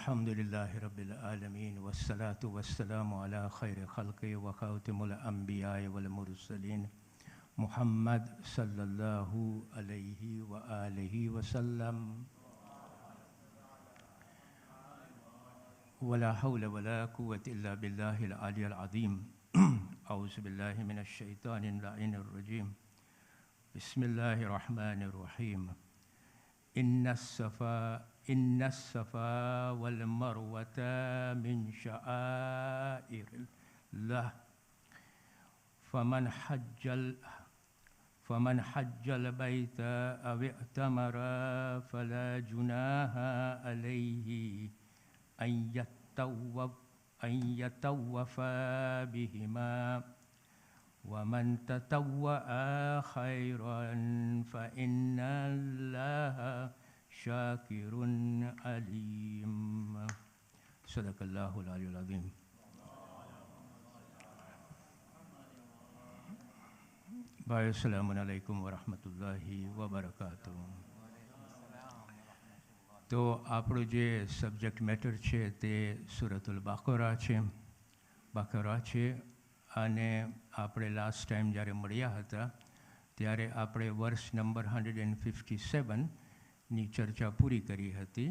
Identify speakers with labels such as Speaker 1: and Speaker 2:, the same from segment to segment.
Speaker 1: अल्हम्दुलिल्लाहि रब्बिल आलमीन वस्सलातु वस्सलामु अला खैरि खल्क़ि व खातिमुल अंबियाइ वल मुरसलीन मुहम्मद सल्लल्लाहु अलैहि व आलिहि वसल्लम वला हौला वला कुव्वता इल्ला बिल्लाहिल अलिय्यिल अज़ीम औज़ु बिल्लाहि मिनश शैतानिर लाइनिर रजीम बिस्मिल्लाहिर रहमानिर रहीम इन्नस्सफ़ा वल मरवता मिन शआइरिल्लाह फमन हज्जल बैता अव इअतमरा फला जुनाहा अलैहि अन यतव्वफ़ा बिहिमा वमन ततव्वअ खैरन फ़इन्नल्लाह शाकिरुन अलीम। सदक़ल्लाहुल अलियुल अज़ीम। भाई अस्सलामु अलैकुम व रहमतुल्लाहि व बरकातुहू। तो આપણું જે સબ્જેક્ટ મેટર છે તે સૂરતુલ બકરા છે અને આપણે લાસ્ટ ટાઈમ જ્યારે મળ્યા હતા ત્યારે આપણે વર્ષ નંબર 157ની ચર્ચા પૂરી કરી હતી.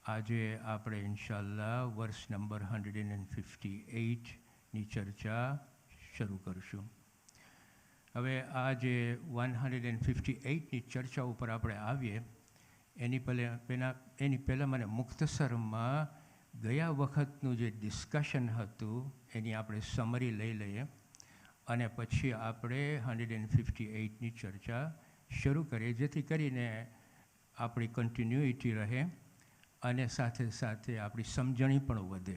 Speaker 1: આજે આપણે ઇન્શાઅલ્લાહ વર્ષ નંબર 158ની ચર્ચા શરૂ કરશું. હવે આ જે 158ની ચર્ચા ઉપર આપણે આવીએ એની પહેલાં મને મુખ્તસરમાં ગયા વખતનું જે ડિસ્કશન હતું એની આપણે સમરી લઈ લઈએ અને પછી આપણે 158ની ચર્ચા શરૂ કરીએ, જેથી કરીને આપણી કન્ટિન્યુઇટી રહે અને સાથે સાથે આપણી સમજણી પણ વધે.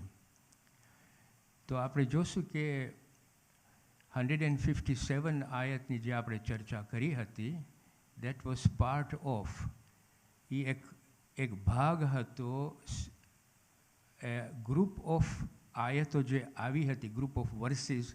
Speaker 1: તો આપણે જોશું કે 157 આયતની જે આપણે ચર્ચા કરી હતી દેટ વોઝ પાર્ટ ઓફ એ એક ભાગ હતો ગ્રુપ ઓફ આયતો જે આવી હતી, ગ્રુપ ઓફ વર્સિસ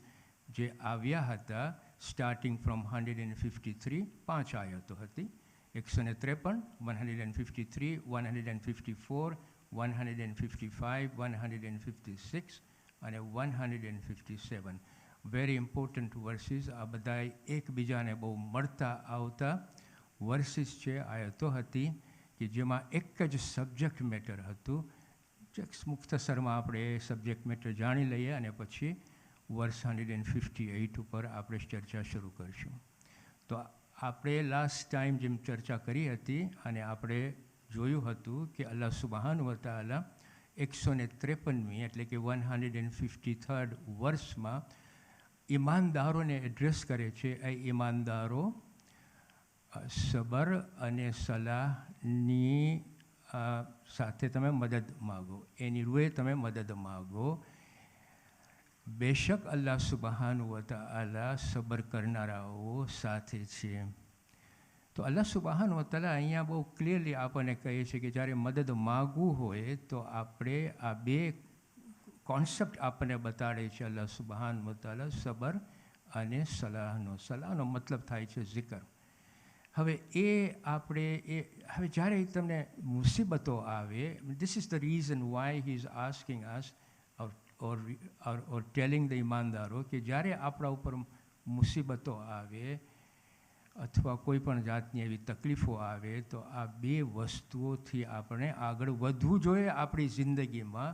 Speaker 1: જે આવ્યા હતા સ્ટાર્ટિંગ ફ્રોમ 153. 5 આયતો હતી, 153, 153, 154, 155, 156 અને 157. Very important versus. આ બધા એકબીજાને બહુ મળતા આવતા વર્સિસ છે, આયતો હતી કે જેમાં એક જ સબ્જેક્ટ મેટર હતું. મુખ્તસરમાં આપણે એ સબ્જેક્ટ મેટર જાણી લઈએ અને પછી વર્ષ 158 ઉપર આપણે ચર્ચા શરૂ કરીશું. તો આપણે લાસ્ટ ટાઈમ જેમ ચર્ચા કરી હતી અને આપણે જોયું હતું કે અલ્લાહ સુબહાન વ તઆલા 153મી એટલે કે 153rd વર્ષમાં ઈમાનદારોને એડ્રેસ કરે છે. એ ઈમાનદારો સબર અને સલાહની સાથે તમે મદદ માગો, એની રૂએ તમે મદદ માગો. બેશક અલ્લાહ સુબહાનહુ વ તઆલા સબર કરનારાઓ સાથે છે. તો અલ્લાહ સુબહાનહુ વ તઆલા અહીંયા બહુ ક્લિયરલી આપણને કહે છે કે જ્યારે મદદ માગવું હોય તો આપણે આ બે કોન્સેપ્ટ આપણને બતાડે છે અલ્લાહ સુબહાનહુ વ તઆલા, સબર અને સલાહનો. સલાહનો મતલબ થાય છે zikr. હવે જ્યારે તમને મુસીબતો આવે, this is the reason why he is asking us or telling the ઈમાનદારો કે જ્યારે આપણા ઉપર મુસીબતો આવે અથવા કોઈ પણ જાતની એવી તકલીફો આવે તો આ બે વસ્તુઓથી આપણે આગળ વધવું જોઈએ આપણી જિંદગીમાં.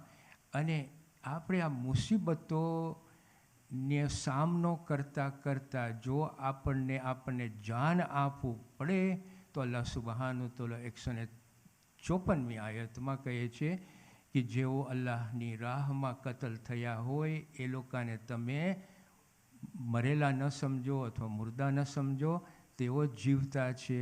Speaker 1: અને આપણે આ મુસીબતોને સામનો કરતાં જો આપણને જાન આપવું પડે તો અલ્લાહ સુબહાનહુ તઆલા 154મી આયતમાં કહે છે કે જેઓ અલ્લાહની રાહમાં કતલ થયા હોય એ લોકોને તમે મરેલા ન સમજો અથવા મુર્દા ન સમજો, તેઓ જીવતા છે.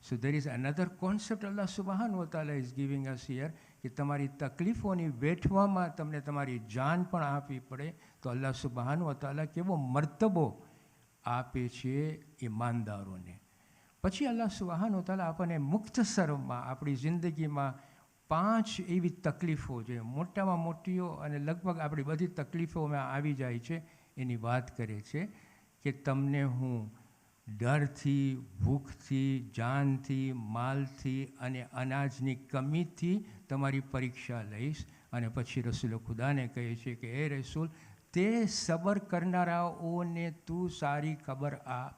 Speaker 1: સો દેર ઇઝ અનધર કોન્સેપ્ટ અલ્લાહ સુબહાનહુ વ તઆલા ઇઝ ગિવિંગ અસ હિયર કે તમારી તકલીફોની વેઠવામાં તમને તમારી જાન પણ આપવી પડે તો અલ્લાહ સુબહાનહુ વ તઆલા કેવો મર્તબો આપે છે ઈમાનદારોને. પછી અલ્લાહ સુબહાનહુ વ તઆલા આપણને મુખ્તસરમાં આપણી જિંદગીમાં 5 એવી તકલીફો જે મોટામાં મોટીઓ અને લગભગ આપણી બધી તકલીફોમાં આવી જાય છે એની વાત કરે છે કે તમને હું ડરથી, ભૂખથી, જાનથી, માલથી અને અનાજની કમીથી તમારી પરીક્ષા લઈશ. અને પછી રસૂલ ખુદાને કહે છે કે એ રસૂલ તે સબર કરનારાઓને તું સારી ખબર આપ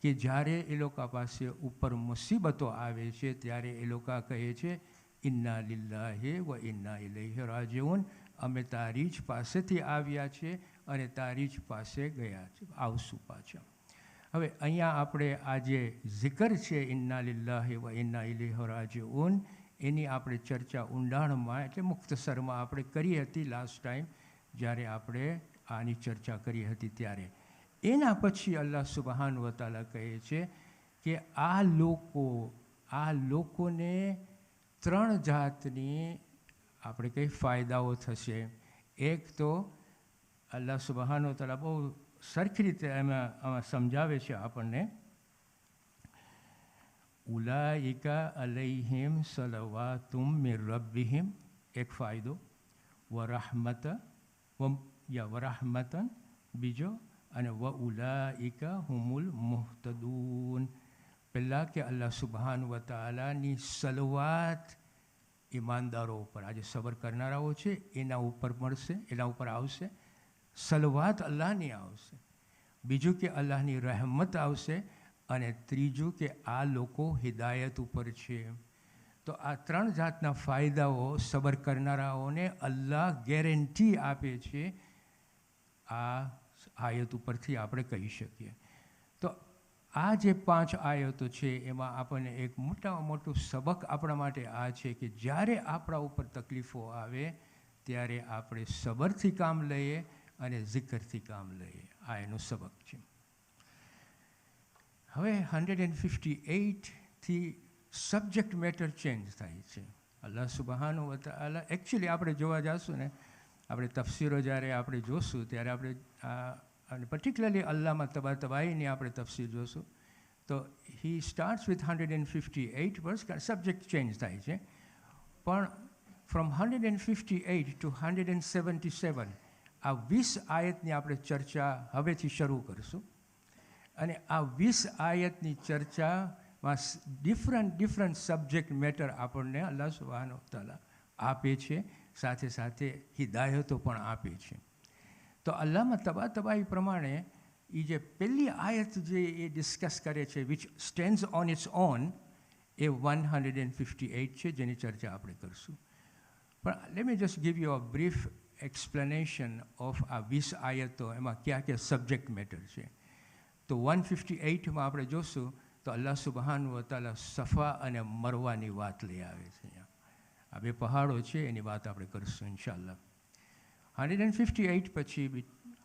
Speaker 1: કે જ્યારે એ લોકો પાસે ઉપર મુસીબતો આવે છે ત્યારે એ લોકો કહે છે ઇન્ના લિલ્લાહી વ ઇન્ના ઇલૈહિ રાજીઉન, અમે તારી જ પાસેથી આવ્યા છે અને તારી જ પાસે ગયા છે, આવશું પાછા. હવે અહીંયા આપણે આ જે zikr છે ઇન્ના લિલ્લાહી વ ઇન્ના ઇલૈહિ રાજીઉન, એની આપણે ચર્ચા ઊંડાણમાં એટલે મુખ્તસરમાં આપણે કરી હતી લાસ્ટ ટાઈમ જ્યારે આપણે આની ચર્ચા કરી હતી ત્યારે. એના પછી અલ્લાહ સુબહાન વ તઆલા કહે છે કે આ લોકોને 3 જાતની આપણે કઈ ફાયદાઓ થશે. એક તો અલ્લાહ સુબહાન વ તઆલા બહુ સરખી રીતે એમાં સમજાવે છે આપણને, ઉલાઇકા અલૈહિમ સલવાતુમ મિર રબ્બિહિમ, એક ફાયદો, વરહમતન બીજો, અને વ ઉલાઇકા હુમુલ મુહતદૂન. પહેલાં કે અલ્લાહ સુબહાન વ તઆલાની સલવાત ઈમાનદારો ઉપર, આજે સબર કરનારાઓ છે એના ઉપર મળશે, એના ઉપર આવશે. સલવાત અલ્લાહની આવશે. બીજું કે અલ્લાહની રહેમત આવશે. અને ત્રીજું કે આ લોકો હિદાયત ઉપર છે. તો આ 3 જાતના ફાયદાઓ સબર કરનારાઓને અલ્લાહ ગેરંટી આપે છે. આ આયત ઉપરથી આપણે કહી શકીએ. તો આ જે 5 આયતો છે એમાં આપણને એક મોટામાં મોટું સબક આપણા માટે આ છે કે જ્યારે આપણા ઉપર તકલીફો આવે ત્યારે આપણે સબરથી કામ લઈએ અને zikરથી કામ લઈએ. આ એનો સબક છે. હવે 158થી સબ્જેક્ટ મેટર ચેન્જ થાય છે. અલ્લાહ સુબહાનહુ વ તઆલા એકચ્યુઅલી આપણે જોવા જઈશું ને, આપણે તફસીરો જ્યારે આપણે જોશું ત્યારે આપણે અને પર્ટિક્યુલરલી અલ્લાહમાં તબાઈની આપણે તફસીર જોશું તો હી સ્ટાર્ટ્સ વિથ 158 વર્સ, સબ્જેક્ટ ચેન્જ થાય છે. પણ ફ્રોમ 158 ટુ 177 આ 20 આયતની આપણે ચર્ચા હવેથી શરૂ કરશું. અને આ 20 આયતની ચર્ચામાં ડિફરન્ટ સબ્જેક્ટ મેટર આપણને અલ્લાહ સુબહાનહુ વ તઆલા આપે છે, સાથે સાથે હિદાયતો પણ આપે છે. તો અલ્લાહમાં તબાઈ પ્રમાણે એ જે પહેલી આયત જે એ ડિસ્કસ કરે છે which stands on its own, એ 158 છે જેની ચર્ચા આપણે કરશું. પણ let me just give you a brief explanation of આ 20 આયતો, એમાં કયા કયા સબ્જેક્ટ મેટર છે. તો 158માં આપણે જોશું તો અલ્લાહ સુબહાનહુ વ તઆલા સફા અને મરવાની વાત લઈ આવે છે. અહીંયા આ 2 પહાડો છે એની વાત આપણે કરશું ઇન્શાઅલ્લાહ. 158 પછી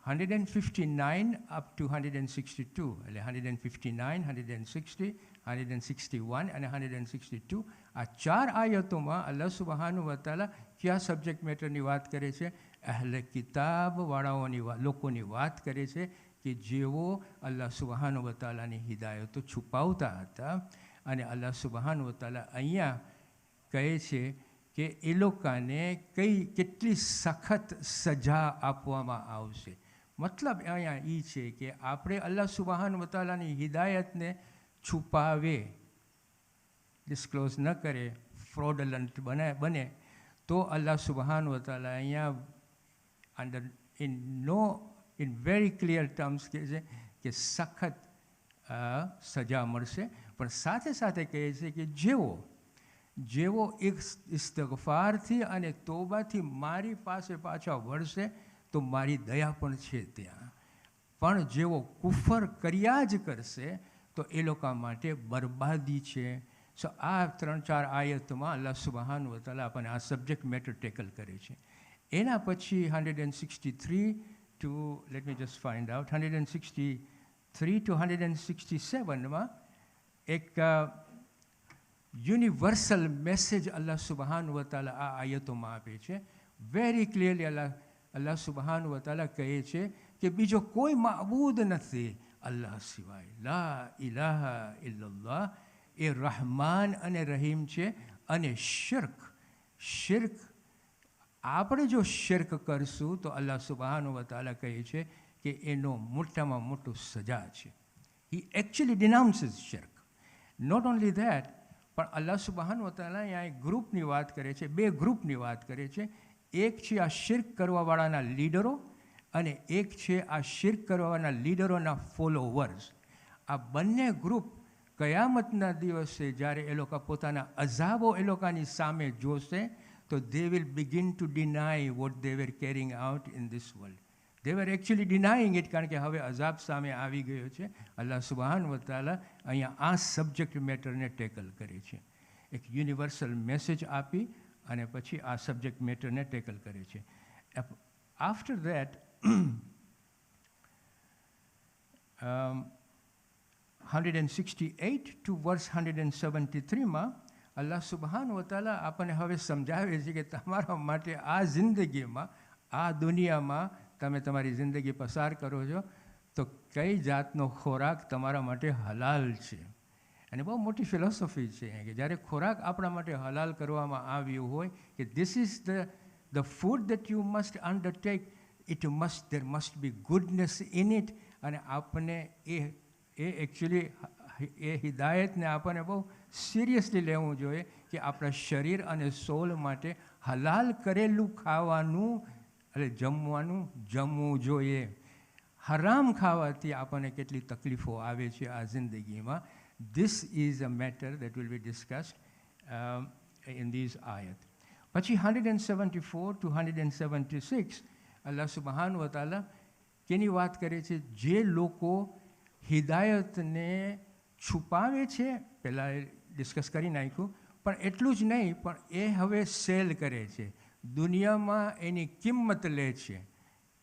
Speaker 1: 159 અપ ટુ 162, એટલે 159, 160, 161 અને 162 આ 4 આયતોમાં અલ્લાહ સુબહાનહુ વ તઆલા કયા સબ્જેક્ટ મેટરની વાત કરે છે? અહલે કિતાબવાળાઓની લોકોની વાત કરે છે કે જેઓ અલ્લાહ સુબહાનહુ વ તઆલાની હિદાયતો છુપાવતા હતા. અને અલ્લાહ સુબહાનહુ વ તઆલા અહીંયા કહે છે કે એ લોકોને કેટલી સખત સજા આપવામાં આવશે. મતલબ અહીંયા એ છે કે આપણે અલ્લાહ સુબહાનહુ વ તઆલાની હિદાયતને છુપાવે, ડિસ્ક્લોઝ ન કરે, ફ્રોડલન્ટ બને તો અલ્લાહ સુબહાનહુ વ તઆલા અહીંયા ઇન વેરી ક્લિયર ટર્મ્સ કહે છે કે સખત સજા મળશે. પણ સાથે સાથે કહે છે કે જેવો ઇસ્તિગફારથી અને તોબાથી મારી પાસે પાછા વળશે તો મારી દયા પણ છે ત્યાં. પણ જેવો કુફર કર્યા જ કરશે તો એ લોકો માટે બરબાદી છે. સો આ 3-4 આયતોમાં અલ્લાહ સુબહાનહુ વ તઆલા આપણને આ સબ્જેક્ટ મેટર ટેકલ કરે છે. એના પછી 163 to let me just find out 163 to 167માં એક યુનિવર્સલ મેસેજ અલ્લાહ સુબહાનહુ વ તઆલા આ આયતોમાં આપે છે. વેરી ક્લિયરલી અલ્લાહ સુબહાનહુ વ તઆલા કહે છે કે બીજો કોઈ માબૂદ નથી અલ્લાહ સિવાય. લા ઇલાહા ઇલ્લલ્લાહ એ રહમાન અને રહીમ છે. અને શિર્ક આપણે જો શિર્ક કરશું તો અલ્લાહ સુબહાનહુ વ તઆલા કહે છે કે એનો મોટામાં મોટું સજા છે. હી એકચ્યુઅલી ડિનાઉન્સીસ શિર્ક. નોટ ઓનલી ધેટ, પણ અલ્લાહ સુબહાનહુ વ તઆલા અહીંયા એક ગ્રુપની વાત કરે છે, 2 ગ્રુપની વાત કરે છે. એક છે આ શિર્ક કરવાવાળાના લીડરો અને એક છે આ શિર્ક કરવાવાળાના લીડરોના ફોલોવર્સ. આ બંને ગ્રુપ કયામતના દિવસે જ્યારે એ લોકો પોતાના અઝાબો એ લોકોની સામે જોશે તો they will begin to deny what they were carrying out in this world. They were actually denying it, કારણ કે હવે અઝાબ સામે આવી ગયો છે. અલ્લાહ સુબહાન વ તઆલા અહીંયા આ સબ્જેક્ટ મેટરને ટેકલ કરે છે. એક યુનિવર્સલ મેસેજ આપી અને પછી આ સબ્જેક્ટ મેટરને ટેકલ કરે છે. આફ્ટર દેટ 168 ટુ વર્સ 173માં અલ્લાહ સુબહાન વ તઆલા આપણને હવે સમજાવે છે કે તમારા માટે આ જિંદગીમાં, આ દુનિયામાં તમે તમારી જિંદગી પસાર કરો છો તો કઈ જાતનો ખોરાક તમારા માટે હલાલ છે. અને બહુ મોટી ફિલોસોફી છે કે જ્યારે ખોરાક આપણા માટે હલાલ કરવામાં આવ્યું હોય કે this is the food that you must undertake, there must be goodness in it. અને આપણને એ એકચ્યુઅલી એ હિદાયતને આપણને બહુ સિરિયસલી લેવું જોઈએ કે આપણા શરીર અને સોલ માટે હલાલ કરેલું ખાવાનું એટલે જમવું જોઈએ. હરામ ખાવાથી આપણને કેટલી તકલીફો આવે છે આ જિંદગીમાં. This is a matter that will be discussed in these ayat. પછી 174 to 176 અલ્લાહ સુબહાન વ તઆલા કેની વાત કરે છે? જે લોકો હિદાયતને છુપાવે છે, પહેલાં ડિસ્કસ કરી નાખ્યું, પણ એટલું જ નહીં, પણ એ હવે સેલ કરે છે, દુનિયામાં એની કિંમત લે છે.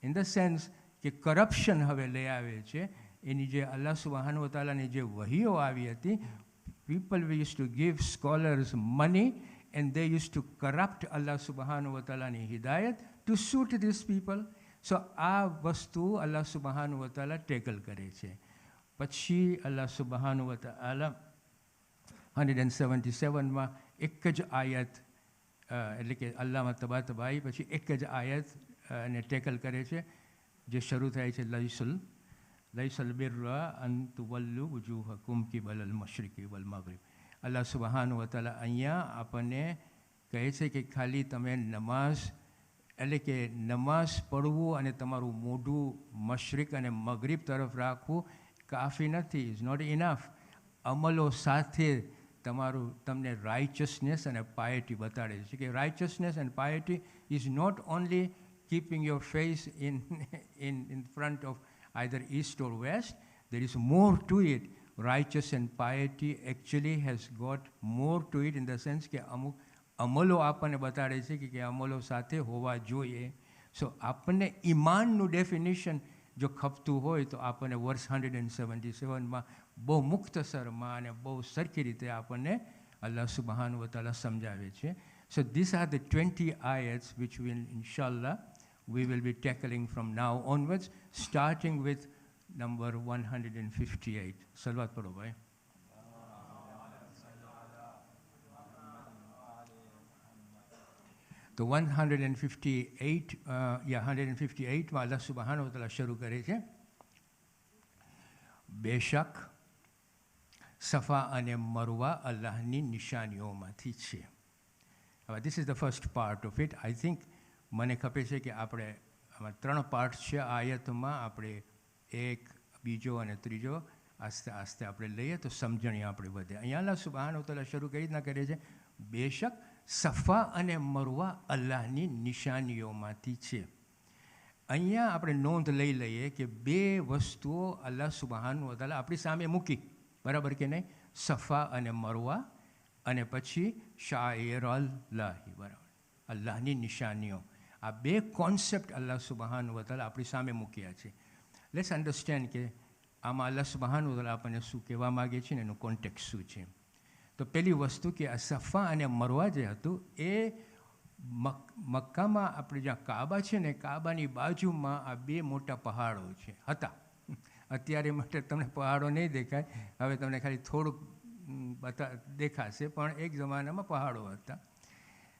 Speaker 1: ઇન ધ સેન્સ કે કરપ્શન હવે લઈ આવે છે. એની જે અલ્લાહ સુબહાન વ તઆલાની જે વહીઓ આવી હતી, people use to give scholars money and they use to corrupt Allah સુબહાન વ તઆલાની હિદાયત to suit this people. So આ વસ્તુ અલ્લાહ સુબહાન વ તઆલા ટેકલ કરે છે. પછી અલ્લાહ સુબહાન વ તઆલા 177માં એક જ આયત, એટલે કે અલ્લાહમાં તબાતબાઈ, પછી એક જ આયત ને ટેકલ કરે છે જે શરૂ થાય છે લૈસલ બિર્રા અન તુવલ્લુ વુજૂહકુમ કિબલલ મશરિકી વલ મગરિબ. અલ્લાહ સુબહાન વ તઆલા અહીંયા આપણને કહે છે કે ખાલી તમે નમાઝ, એટલે કે નમાઝ પઢવું અને તમારું મોઢું મશરિક અને મગરિબ તરફ રાખવું કાફી નથી, ઇઝ નોટ ઇનફ. અમલો સાથે તમને રાઇચસનેસ અને પાયટી બતાડે છે કે righteousness and piety is not only keeping your face in front of either east or west. There is more to it. Righteous and piety actually has got more to it in the sense કે અમુક અમલો આપણને બતાડે છે કે અમલો સાથે હોવા જોઈએ. સો આપણને ઈમાનનું definition જો ખપતું હોય તો આપણને વર્ષ 177માં બહુ મુખ્તસરમાં અને બહુ સરખી રીતે આપણને અલ્લાહ સુબહાન વ તઆલા સમજાવે છે. So these are the 20 ayats which will inshallah we will be tackling from now onwards, starting with number 158. Salawat padho bhai. તો 158 માં અલ્લાહ સુબહાન વ તઆલા શરૂ કરે છે, બેશક સફા અને મરવા અલ્લાહની નિશાનીઓમાંથી છે. હવે this is the first part of it. I think મને ખપે છે કે આપણે આમાં 3 પાર્ટ છે આ આયતમાં, આપણે એક, બીજો અને ત્રીજો આસ્તે આસ્તે આપણે લઈએ તો સમજણી આપણે વધે. અહીંયા અલ્લાહ સુબહાન વ તઆલા શરૂ કઈ રીતના કરે છે? બેશક સફા અને મરવા અલ્લાહની નિશાનીઓમાંથી છે. અહીંયા આપણે નોંધ લઈ લઈએ કે 2 વસ્તુઓ અલ્લાહ સુબહાન વ તઆલા આપણી સામે મૂકી, બરાબર કે નહીં? સફા અને મરવા, અને પછી શાઇર અલ્લાહી, બરાબર, અલ્લાહની નિશાનીઓ. આ 2 કોન્સેપ્ટ અલ્લાહ સુબહાન વ તઆલા આપણી સામે મૂક્યા છે. લેટ્સ અન્ડરસ્ટેન્ડ કે આમાં અલ્લાહ સુબહાન વ તઆલા આપણને શું કહેવા માગે છે ને એનું કોન્ટેક્સ્ટ શું છે. તો પહેલી વસ્તુ કે આ સફા અને મરવા જે હતું એ મક્કામાં આપણે જ્યાં કાબા છે ને, કાબાની બાજુમાં આ 2 મોટા પહાડો છે હતા. અત્યારે માટે તમને પહાડો નહીં દેખાય, હવે તમને ખાલી થોડુંક દેખાશે, પણ એક જમાનામાં પહાડો હતા,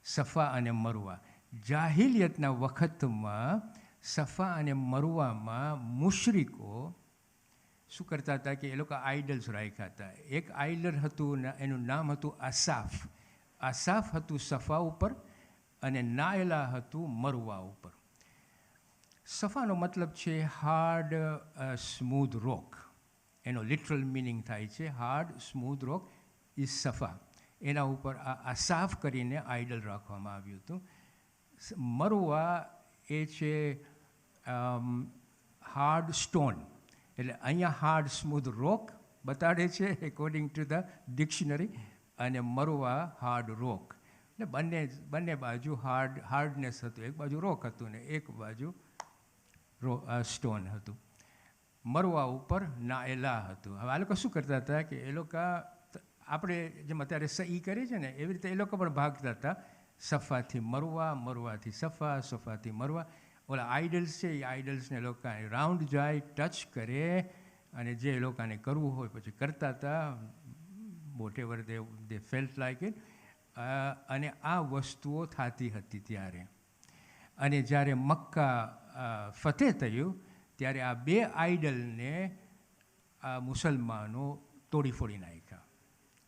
Speaker 1: સફા અને મરવા. જાહિલિયતના વખતમાં સફા અને મરવામાં મુશરિકો શું કરતા હતા કે એ લોકો આઇડલ્સ રાખ્યા હતા. એક આઇડલ હતું, એનું નામ હતું આસાફ. આસાફ હતું સફા ઉપર અને નાયલા હતું મરવા ઉપર. સફાનો મતલબ છે હાર્ડ સ્મૂધ રોક. એનો લિટરલ મિનિંગ થાય છે હાર્ડ સ્મૂધ રોક ઇઝ સફા. એના ઉપર આ સાફ કરીને આઇડલ રાખવામાં આવ્યું હતું. મરવા એ છે હાર્ડ સ્ટોન. એટલે અહીંયા હાર્ડ સ્મૂધ રોક બતાડે છે એકોર્ડિંગ ટુ ધ ડિક્શનરી, અને મરવા હાર્ડ રોક. એટલે બંને બાજુ હાર્ડનેસ હતું. એક બાજુ રોક હતું ને એક બાજુ સ્ટોન હતું. મરવા ઉપર નાએલા હતું. હવે આ લોકો શું કરતા હતા કે એ લોકો આપણે જેમ અત્યારે સહી કરીએ છીએ ને એવી રીતે એ લોકો પણ ભાગતા હતા. સફાથી મરવા, મરવાથી સફા, સફાથી મરવા. ઓલા આઇડલ્સ છે એ આઇડલ્સને એ લોકો રાઉન્ડ જાય, ટચ કરે, અને જે એ લોકોને કરવું હોય પછી કરતા હતા. Whatever they felt like it. અને આ વસ્તુઓ થતી હતી ત્યારે. અને જ્યારે મક્કા ફતેહ થયું ત્યારે આ બે આઇડલને આ મુસલમાનો તોડી ફોડી નાખ્યા.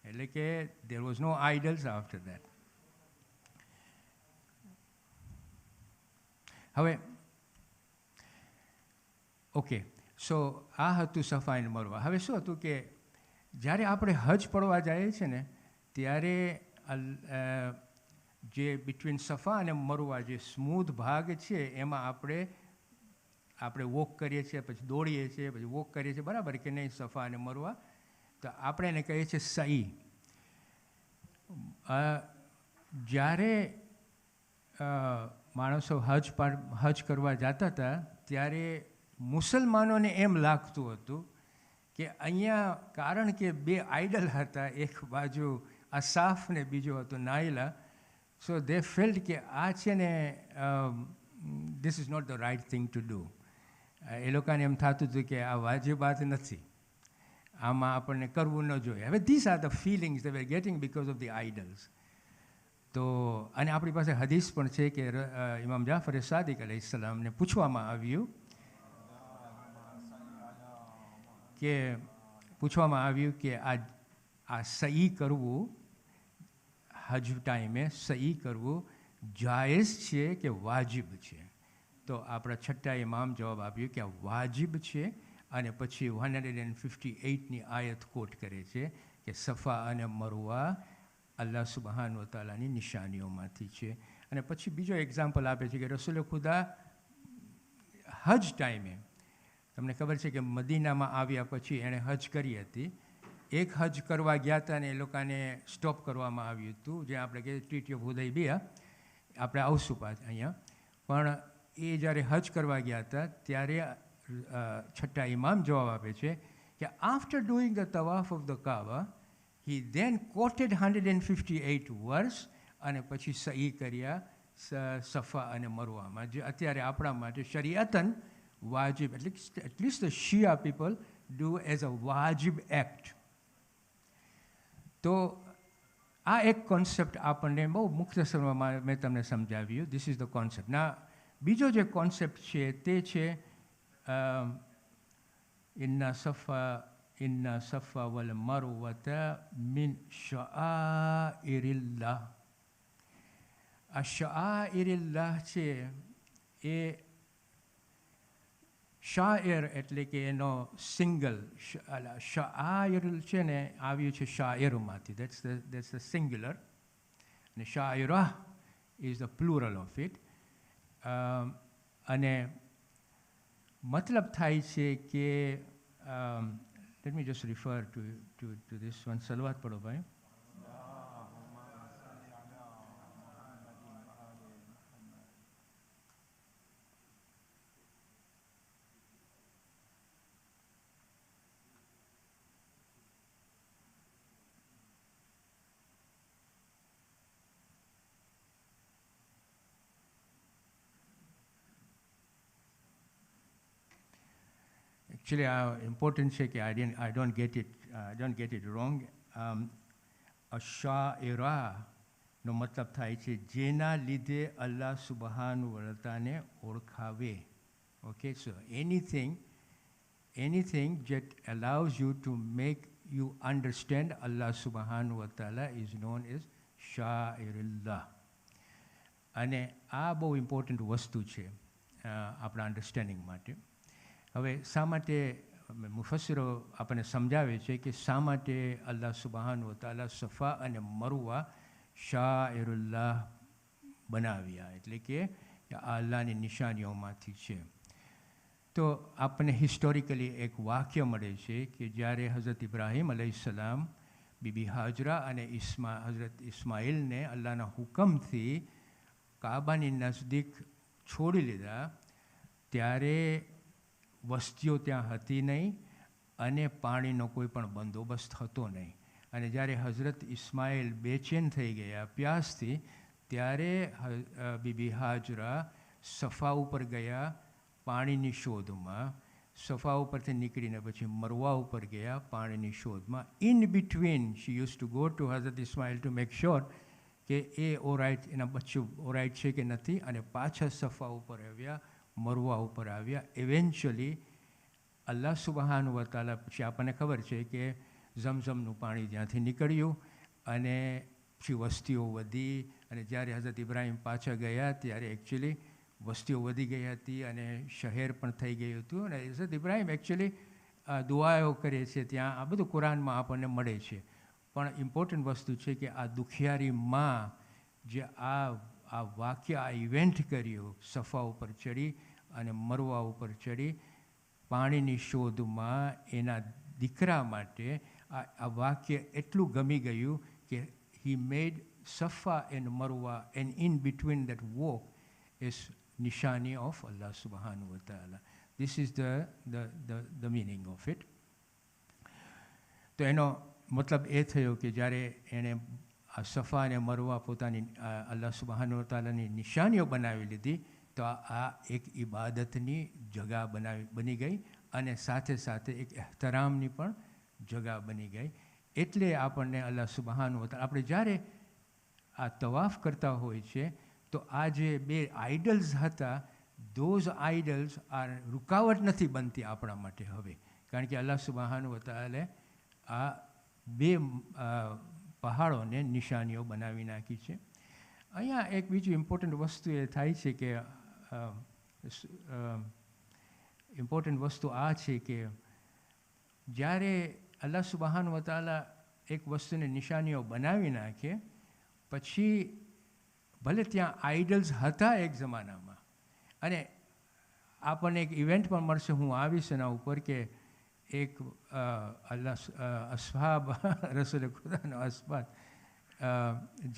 Speaker 1: એટલે કે there was no idols after that. હવે ઓકે, સો આ હતું સફા અને મરવા. હવે શું હતું કે જ્યારે આપણે હજ પડવા જઈએ છીએ ને ત્યારે જે બિટવીન સફા અને મરવા જે સ્મૂધ ભાગ છે એમાં આપણે વોક કરીએ છીએ, પછી દોડીએ છીએ, પછી વોક કરીએ છીએ, બરાબર કે નહીં? સફા અને મરવા. તો આપણે એને કહીએ છીએ સઈ. જ્યારે માણસો હજ કરવા જતા હતા ત્યારે મુસલમાનોને એમ લાગતું હતું કે અહીંયા, કારણ કે બે આઇડલ હતા, એક બાજુ અસાફ ને બીજો હતો નાયલા, સો દે ફેલ્ટ કે આ છે ને this is not the right thing to do. એ લોકોને એમ થતું હતું કે આ વાજિબાત નથી, આમાં આપણને કરવું ન જોઈએ. હવે these are the feelings they were getting because of the idols. તો અને આપણી પાસે હદીસ પણ છે કે ઇમામ જાફર સાદિક અલૈહિસ્સલામને પૂછવામાં આવ્યું કે આ સહી કરવું, હજ ટાઈમે સહી કરવું જાયઝ છે કે વાજિબ છે? તો આપણા છઠ્ઠા ઇમામ જવાબ આપ્યો કે આ વાજિબ છે. અને પછી 158ની આયત કોટ કરે છે કે સફા અને મરવા અલ્લાહ સુબહાન વ તાલાની નિશાનીઓમાંથી છે. અને પછી બીજો એક્ઝામ્પલ આપે છે કે રસૂલ ખુદા હજ ટાઈમે, તમને ખબર છે કે મદીનામાં આવ્યા પછી એણે હજ કરી હતી. એક હજ કરવા ગયા હતા અને એ લોકોને સ્ટોપ કરવામાં આવ્યું હતું, જે આપણે કહીએ ટ્રીટી ઓફ હુદૈબિયા. આપણે આવશું પાછા અહીંયા. પણ એ જ્યારે હજ કરવા ગયા હતા ત્યારે છઠ્ઠા ઇમામ જવાબ આપે છે કે આફ્ટર ડુઈંગ ધ તવાફ of the Kaaba he then quoted 158 verse અને પછી સહી કર્યા સફા અને મરવામાં, જે અત્યારે આપણા માટે શરીઅતન વાજિબ, at least the Shia people do as a વાજિબ એક્ટ. તો આ એક કોન્સેપ્ટ આપણને બહુ મુખ્તસરમાં મેં તમને સમજાવ્યું. This is the concept. ના, બીજો જે કોન્સેપ્ટ છે તે છે ઇન્ના સફા વલ મરવતા મિન શઆઇરિલ્લાહ. આ શઆઇરિલ્લાહ છે એ શાયર એટલે કે એનો સિંગલ. શાયર છે ને આવ્યું છે શાયરમાંથી, દેટ્સ ધ સિંગ્યુલર. અને શાયરા is the plural of it. અને મતલબ થાય છે કે let me just refer to this one. સલવાત પડો ભાઈ. Actually, important છે કે I don't get it wrong. અશાઇરા નો મતલબ થાય છે જેના લીધે અલ્લાહ સુબહાન વતાને ઓળખાવે. Okay, so anything that allows you to make you understand Allah subhanahu wa ta'ala is known as Sha'irullah. અને આ બહુ ઇમ્પોર્ટન્ટ વસ્તુ છે આપણા અન્ડરસ્ટેન્ડિંગ માટે. હવે શા માટે મુફસ્સિરો આપણને સમજાવે છે કે શા માટે અલ્લાહ સુબહાન વ તઆલા સફા અને મરવા શાઇરુલ્લાહ બનાવ્યા, એટલે કે આ અલ્લાહની નિશાનીઓમાંથી છે. તો આપણને હિસ્ટોરિકલી એક વાક્ય મળે છે કે જ્યારે હઝરત ઇબ્રાહીમ અલૈહિસ્સલામ, બીબી હાજરા અને હઝરત ઇસ્માઇલને અલ્લાહના હુકમથી કાબાની નજદીક છોડી લીધા, ત્યારે વસ્તીઓ ત્યાં હતી નહીં અને પાણીનો કોઈ પણ બંદોબસ્ત હતો નહીં. અને જ્યારે હઝરત ઇસ્માઇલ બેચેન થઈ ગયા પ્યાસથી, ત્યારે બીબી હાજરા સફા ઉપર ગયા પાણીની શોધમાં. સફા ઉપરથી નીકળીને પછી મરવા ઉપર ગયા પાણીની શોધમાં. In between she used to go to Hazrat Ismail to make sure કે એ ઓરાઇટ, એના બચ્ચું ઓરાઇટ છે કે નથી, અને પાછા સફા ઉપર આવ્યા, મરવા ઉપર આવ્યા. ઇવેન્ચ્યુઅલી અલ્લાહ સુબહાન વ તઆલા, પછી આપણને ખબર છે કે ઝમઝમનું પાણી ત્યાંથી નીકળ્યું અને પછી વસ્તીઓ વધી, અને જ્યારે હઝરત ઇબ્રાહીમ પાછા ગયા ત્યારે એકચ્યુઅલી વસ્તીઓ વધી ગઈ હતી અને શહેર પણ થઈ ગયું હતું. અને હઝરત ઇબ્રાહીમ એકચ્યુઅલી દુઆઓ કરે છે ત્યાં, આ બધું કુરાનમાં આપણને મળે છે. પણ ઇમ્પોર્ટન્ટ વસ્તુ છે કે આ દુખિયારી માં જે આ વાક્ય, આ ઇવેન્ટ કર્યું, સફા ઉપર ચડી અને મરવા ઉપર ચડી પાણીની શોધમાં, એના દીકરા માટે આ વાક્ય એટલું ગમી ગયું કે he made Safa and Marwa, and in between that walk is nishani of Allah subhanahu wa ta'ala. This is the meaning of it. તો એનો મતલબ એ થયો કે જ્યારે એણે આ સફા અને મરવા પોતાની અલ્લાહ સુબહાનહુ વ તઆલાની નિશાનીઓ બનાવી લીધી, તો આ એક ઇબાદતની જગા બની ગઈ અને સાથે સાથે એક એહતરામની પણ જગા બની ગઈ. એટલે આપણને અલ્લાહ સુબહાનહુ વ તઆલા, આપણે જ્યારે આ તવાફ કરતા હોય છે તો આ જે બે આઇડલ્સ હતા, ધોઝ આઇડલ્સ રૂકાવટ નથી બનતી આપણા માટે હવે, કારણ કે અલ્લાહ સુબહાનહુ વ તઆલા આ બે પહાડોને નિશાનીઓ બનાવી નાખી છે. અહીંયા એક બીજું ઇમ્પોર્ટન્ટ વસ્તુ એ થાય છે કે ઇમ્પોર્ટન્ટ વસ્તુ આ છે કે જ્યારે અલ્લાહ સુબહાનહુ વ તઆલા એક વસ્તુને નિશાનીઓ બનાવી નાખે, પછી ભલે ત્યાં આઇડલ્સ હતા એક જમાનામાં, અને આપણને એક ઇવેન્ટ પણ મળશે, હું આવીશ એના ઉપર, કે એક અસ્હાબ રસૂલ ખુદાનો અસ્હાબ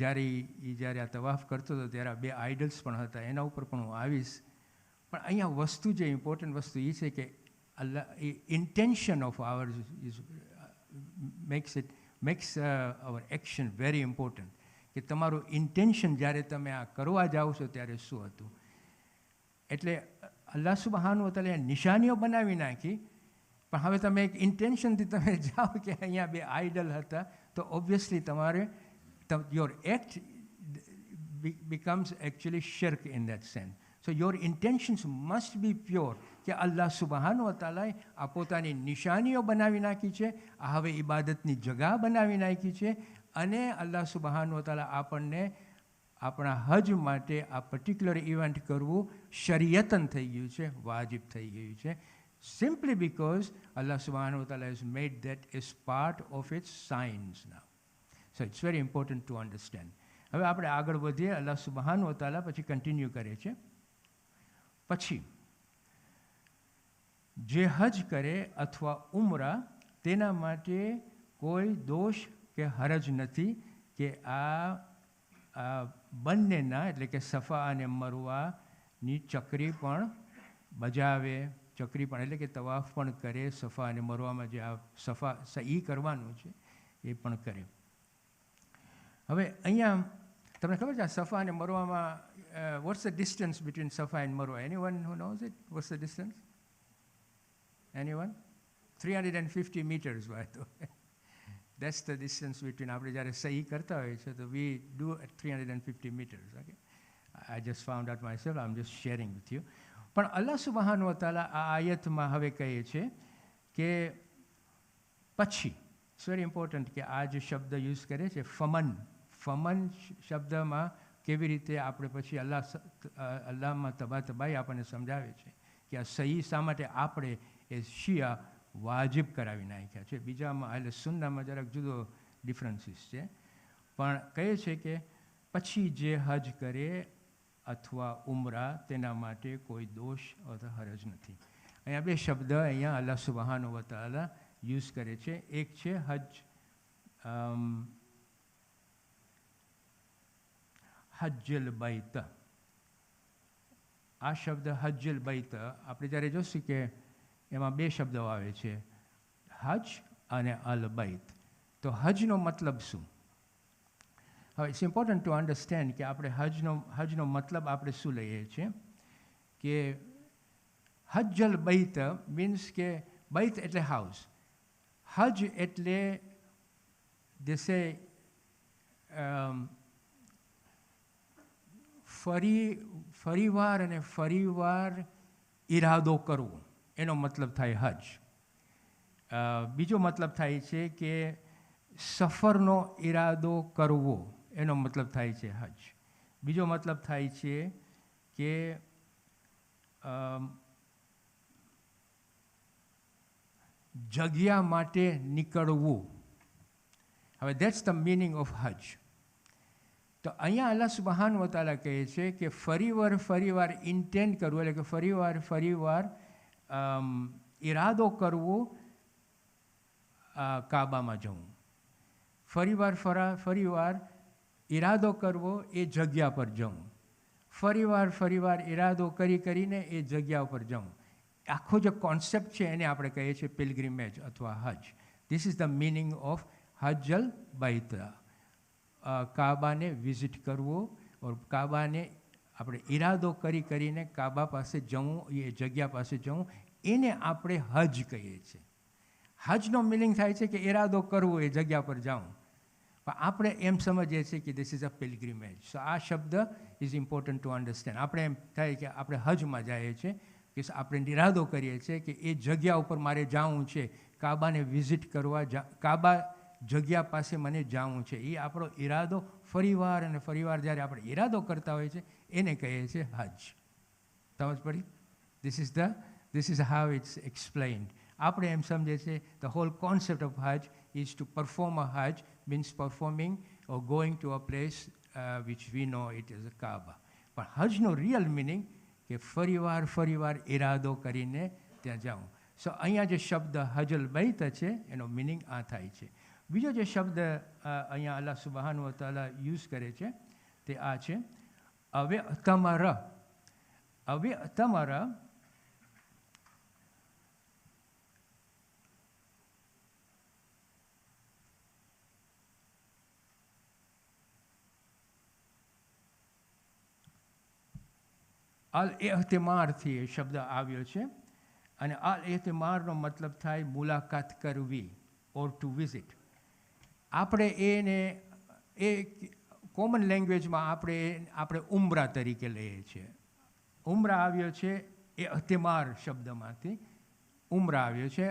Speaker 1: જ્યારે આ તવાફ કરતો હતો ત્યારે આ બે આઇડલ્સ પણ હતા, એના ઉપર પણ હું આવીશ. પણ અહીંયા વસ્તુ જે ઇમ્પોર્ટન્ટ વસ્તુ એ છે કે Allah intention of our makes our action very important, કે તમારું ઇન્ટેન્શન જ્યારે તમે આ કરવા જાઓ છો ત્યારે શું હતું. એટલે અલ્લાહ સુબહાનહુ વ તઆલાએ નિશાનીઓ બનાવી નાખી, પણ હવે તમે એક ઇન્ટેન્શનથી તમે જાઓ કે અહીંયા બે આઇડલ હતા, તો ઓબ્વિયસલી તમારે your act becomes actually shirk in that sense. So your intentions must be pure, કે અલ્લાહ સુબહાનહુ વ તઆલાએ આ પોતાની નિશાનીઓ બનાવી નાખી છે, આ હવે ઇબાદતની જગા બનાવી નાખી છે, અને અલ્લાહ સુબહાનહુ વ તઆલા આપણને આપણા હજ માટે આ પર્ટિક્યુલર ઇવેન્ટ કરવું શરિયતન થઈ ગયું છે, વાજિબ થઈ ગયું છે, simply because Allah subhanahu wa ta'ala has made that as part of its signs now. So it's very important to understand. હવે આપણે આગળ વધીએ. અલ્લાહ સુબહાનહુ વ તઆલા પછી કન્ટિન્યુ કરે છે, પછી જે હજ કરે અથવા ઉમરા તેના માટે કોઈ દોષ કે હરજ નથી, કે આ બંનેના એટલે કે સફા અને મરવાની ચકરી પણ બજાવે, ચકરી પણ એટલે કે તવાફ પણ કરે, સફા અને મરવામાં જે આ સફા સહી કરવાનું છે એ પણ કરે. હવે અહીંયા તમને ખબર છે આ સફા અને મરવામાં what's the distance between Safa and Marwa? Anyone who knows it? What's the distance? Anyone? 350 meters, by the way. That's the distance between, આપણે જ્યારે સહી કરતા હોય છે તો we do at 350 meters. Okay? I just found out myself, I'm just sharing with you. પણ અલ્લાહ સુબહાનહુ વ તઆલા આ આયતમાં હવે કહે છે કે પછી, ઇટ્સ વેરી ઇમ્પોર્ટન્ટ કે આ જે શબ્દ યુઝ કરે છે ફમન, ફમન શબ્દમાં કેવી રીતે આપણે પછી અલ્લાહમાં તબાઈ આપણને સમજાવે છે કે આ સહી શા માટે આપણે એ શિયા વાજિબ કરાવી નાખ્યા છે. બીજામાં એટલે સુન્નામાં જરાક જુદો ડિફરન્સીસ છે, પણ કહે છે કે પછી જે હજ કરે અથવા ઉમરા તેના માટે કોઈ દોષ અથવા હરજ નથી. અહીંયા બે શબ્દ અહીંયા અલ્લાહ સુબહાનહુ વ તઆલા યુઝ કરે છે. એક છે હજ્જલ બૈત. આ શબ્દ હજ્જલ બૈત આપણે જ્યારે જોશું કે એમાં બે શબ્દો આવે છે, હજ અને અલ બૈત. તો હજનો મતલબ શું? હવે ઇટ્સ ઇમ્પોર્ટન્ટ ટુ અન્ડરસ્ટેન્ડ કે આપણે હજનો મતલબ આપણે શું લઈએ છીએ. કે હજ્જલ બૈત મીન્સ કે બૈત એટલે હાઉસ, હજ એટલે દેશે ફરીવાર અને ફરીવાર ઈરાદો કરવો, એનો મતલબ થાય હજ. બીજો મતલબ થાય છે કે સફરનો ઈરાદો કરવો, એનો મતલબ થાય છે હજ. બીજો મતલબ થાય છે કે જગ્યા માટે નીકળવું. હવે ધેટ્સ ધ મિનિંગ ઓફ હજ. તો અહીંયા અલ્લાહ સુબહાનહુ વ તઆલા કહે છે કે ફરીવાર ઇન્ટેન્ડ કરવું, એટલે કે ફરીવાર ઈરાદો કરવો કાબામાં જવું. ફરીવાર ઈરાદો કરવો એ જગ્યા પર જવું. ફરીવાર ઈરાદો કરીને એ જગ્યા ઉપર જવું. આખો જે કોન્સેપ્ટ છે એને આપણે કહીએ છીએ પિલગ્રીમેજ અથવા હજ. This is the meaning of હજ્જલ બૈત. કાબાને વિઝિટ કરવો, ઓર કાબાને આપણે ઈરાદો કરીને કાબા પાસે જવું, એ જગ્યા પાસે જવું, એને આપણે હજ કહીએ છીએ. હજનો મિનિંગ થાય છે કે ઈરાદો કરવો, એ જગ્યા પર જાઉં. પણ આપણે એમ સમજીએ છીએ કે ધીસ ઇઝ અ પિલગ્રીમેજ. સો આ શબ્દ ઇઝ ઇમ્પોર્ટન્ટ ટુ અન્ડરસ્ટેન્ડ. આપણે એમ થાય કે આપણે હજમાં જઈએ છીએ કે આપણે ઈરાદો કરીએ છીએ કે એ જગ્યા ઉપર મારે જાવું છે, કાબાને વિઝિટ કરવા, કાબા જગ્યા પાસે મને જાવું છે. એ આપણો ઈરાદો ફરીવાર જ્યારે આપણે ઈરાદો કરતા હોઈએ છીએ એને કહીએ છીએ હજ. સમજ પડી? This is how it's explained. આપણે એમ સમજે છે the whole concept of Hajj is to perform a Hajj, means performing or going to a place which we know it as a Kaaba. પણ હજનો રિયલ મિનિંગ કે ફરીવાર ઈરાદો કરીને ત્યાં જાઉં. સો અહીંયા જે શબ્દ હજલ બૈત છે એનો મિનિંગ આ થાય છે. બીજો જે શબ્દ અહીંયા અલ્લાહ સુબહાનહુ વ તઆલા યુઝ કરે છે તે આ છે અવ્યતમર. અવ્યતમર અલ એહતિમારથી એ શબ્દ આવ્યો છે, અને અલ એહતિમારનો મતલબ થાય મુલાકાત કરવી ઓર ટુ વિઝિટ. આપણે એને એ કોમન લેંગ્વેજમાં આપણે ઉમરા તરીકે લઈએ છીએ. ઉમરા આવ્યો છે એહતિમાર શબ્દમાંથી, ઉમરા આવ્યો છે,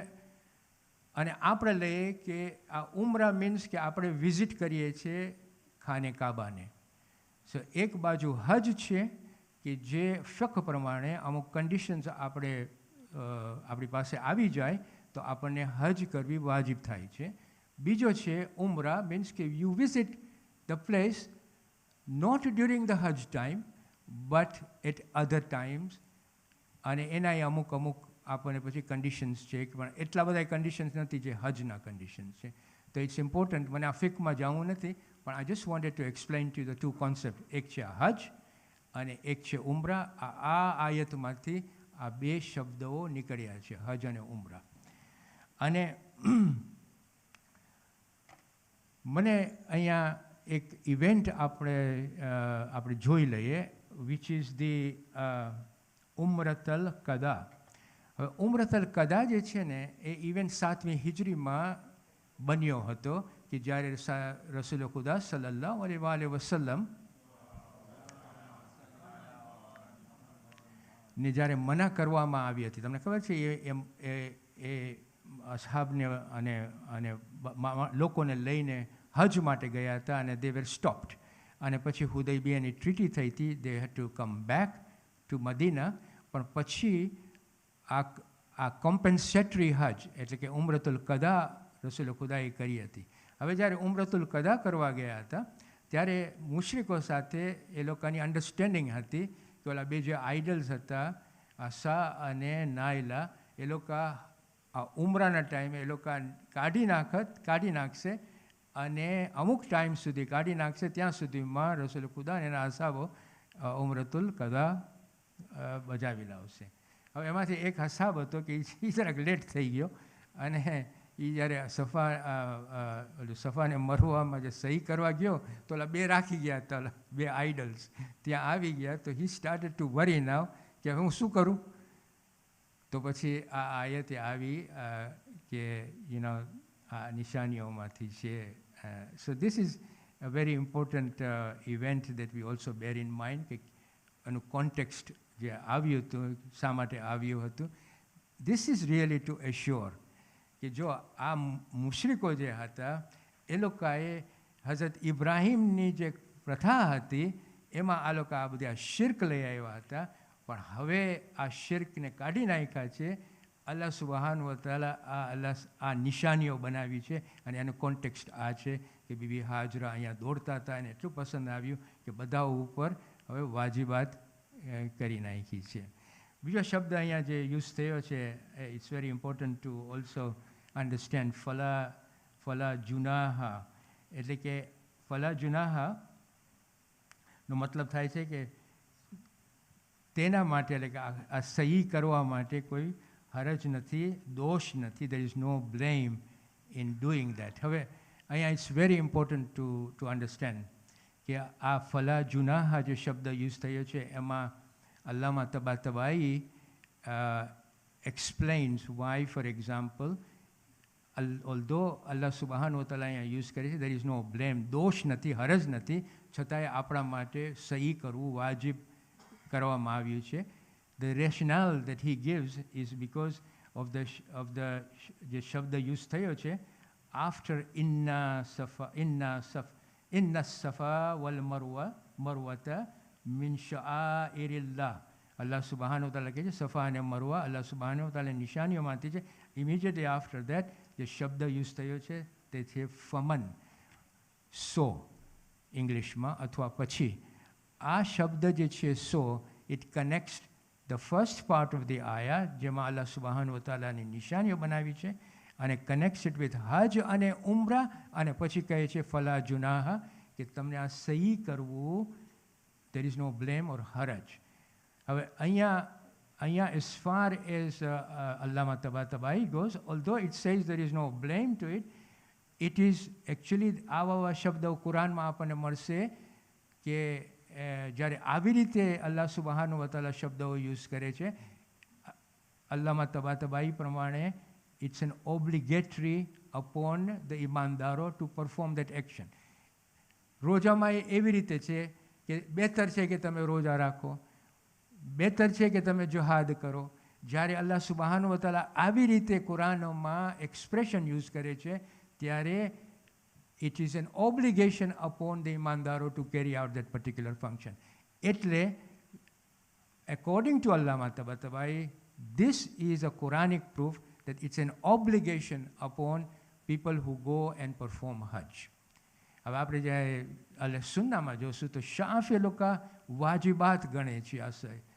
Speaker 1: અને આપણે લઈએ કે આ ઉમરા મીન્સ કે આપણે વિઝિટ કરીએ છીએ ખાને કાબાને. સો એક બાજુ હજ છે કે જે ફિક પ્રમાણે અમુક કન્ડિશન્સ આપણી પાસે આવી જાય તો આપણને હજ કરવી વાજિબ થાય છે. બીજો છે ઉમરા, મીન્સ કે you visit the place not during the હજ time but at other times. અને એના અમુક આપણને પછી કન્ડિશન્સ છે, પણ એટલા બધા કન્ડિશન્સ નથી જે હજના કન્ડિશન્સ છે. તો ઇટ્સ ઇમ્પોર્ટન્ટ. મને આ ફિકમાં જવું નથી, પણ I just wanted to explain to the two concept. એક છે હજ અને એક છે ઉમરા. આ આયતમાંથી આ બે શબ્દો નીકળ્યા છે, હજ અને ઉમરા. અને મને અહીંયા એક ઇવેન્ટ આપણે જોઈ લઈએ, વિચ ઇઝ ધી ઉમરતલ કદા. હવે ઉમરતલ કદા જે છે ને એ ઇવેન્ટ 7મી હિજરીમાં બન્યો હતો કે જ્યારે રસૂલ ખુદા સલ્લલ્લાહુ અલૈહિ વસલ્લમ ને જ્યારે મના કરવામાં આવી હતી. તમને ખબર છે એ અસહાબને અને લોકોને લઈને હજ માટે ગયા હતા, અને દે વેર સ્ટોપ્ડ. અને પછી હુદૈબિયાની ટ્રીટી થઈ હતી, they had to come back to Medina. પણ પછી આ કોમ્પેન્સેટરી હજ એટલે કે ઉમ્રતુલ કદા રસૂલ ખુદાએ કરી હતી. હવે જ્યારે ઉમ્રતુલ કદા કરવા ગયા હતા ત્યારે મુશ્રિકો સાથે એ લોકોની અન્ડરસ્ટેન્ડિંગ હતી કે ઓલા બે જે આઇડલ્સ હતા સા અને નાયલા, એ લોકો આ ઉમરાના ટાઈમે એ લોકો કાઢી નાખશે અને અમુક ટાઈમ સુધી કાઢી નાખશે, ત્યાં સુધીમાં રસૂલ ખુદા અને એના અસાબો ઉમરતુલ કદા બજાવી લાવશે. હવે એમાંથી એક હસાબ હતો કે એ જરાક લેટ થઈ ગયો અને એ જ્યારે સફા ને મરવામાં જે સહી કરવા ગયો તો ઓલા બે રાખી ગયા હતા, બે આઇડલ્સ ત્યાં આવી ગયા. તો હી સ્ટાર્ટેડ ટુ વરી નાવ કે હું શું કરું. તો પછી આ આયતે આવી કે આ નિશાનીઓમાંથી છે. So this is a very important event that we also bear in mind કે એનું કોન્ટેક્સ્ટ જે આવ્યું હતું, શા માટે આવ્યું હતું. This is really two assure કે જો આ મુશ્રિકો જે હતા એ લોકોએ હઝરત ઇબ્રાહીમની જે પ્રથા હતી એમાં આ લોકો આ બધા શિર્ક લઈ આવ્યા હતા. પણ હવે આ શિર્કને કાઢી નાખ્યા છે. અલ્લાહ સુબહાનહુ વ તઆલા આ નિશાનીઓ બનાવી છે અને એનું કોન્ટેક્સ્ટ આ છે કે બીબી હાજરા અહીંયા દોડતા હતા અને એટલું પસંદ આવ્યું કે બધા ઉપર હવે વાજિબાત કરી નાખી છે. બીજો શબ્દ અહીંયા જે યુઝ થયો છે, it's very important to also understand ફલા જુનાહા. એટલે કે ફલા જુનાહાનો મતલબ થાય છે કે તેના માટે, એટલે કે આ સહી કરવા માટે કોઈ હરજ નથી, દોષ નથી. There is no blame in doing that. હવે અહીંયા it's very important to understand કે આ ફલા જુનાહા જે શબ્દ યુઝ થયો છે એમાં Allama તબાતબાઈ explains why, for example, although Allah subhanahu wa ta'ala use કરે છે, there is no blame, દોષ નથી, હરજ નથી, છતાંય આપણા માટે સહી કરવું વાજિબ કરવામાં આવ્યું છે. The rationale that he gives is because of the જે શબ્દ યુઝ થયો છે after inna safa wal marwata min sha'airillah. Allah subhanahu wa ta'ala કહે છે સફા અને મરવા અલ્લાહ subhanahu wa ta'ala નિશાનીઓમાંથી છે. Immediately after that જે શબ્દ યુઝ થયો છે તે છે ફમન, સો ઇંગ્લિશમાં, અથવા પછી. આ શબ્દ જે છે so, it connects the first part of the આયા જેમાં અલ્લાહ સુબહાનહુ વ તઆલાની નિશાનીઓ બનાવી છે અને કનેક્ટ્સ ઇટ વિથ હજ અને ઉમરા, અને પછી કહે છે ફલા જુનાહા કે તમને આ સહી કરવું, દેર ઇઝ નો બ્લેમ ઓર હરજ. હવે અહીંયા as far as Allama Tabatabai goes, although it says there is no blame to it, it is actually આવા શબ્દો કુરાનમાં આપણને મળશે કે જ્યારે આવી રીતે અલ્લાહ સુબહાનહુ વ તઆલા શબ્દો યુઝ કરે છે અલ્લામા તબાતબાઈ પ્રમાણે, it's an obligatory upon the ઈમાનદારો to perform that action. રોજામાં એવી રીતે છે કે બહેતર છે કે તમે રોજા રાખો, બહેતર છે કે તમે જહાદ કરો. જ્યારે અલ્લાહ સુબહાનહુ વ તઆલા આવી રીતે કુરાનમાં એક્સપ્રેશન યુઝ કરે છે ત્યારે it is an obligation upon the ઈમાનદારો to carry out that particular function. એટલે according to Allama Tabatabai, this is a Quranic proof that it's an obligation upon people who go and perform Hajj. હવે આપણે જ્યારે સુન્નામાં જોશું તો શાફી લોકો વાજિબાત ગણે છે આ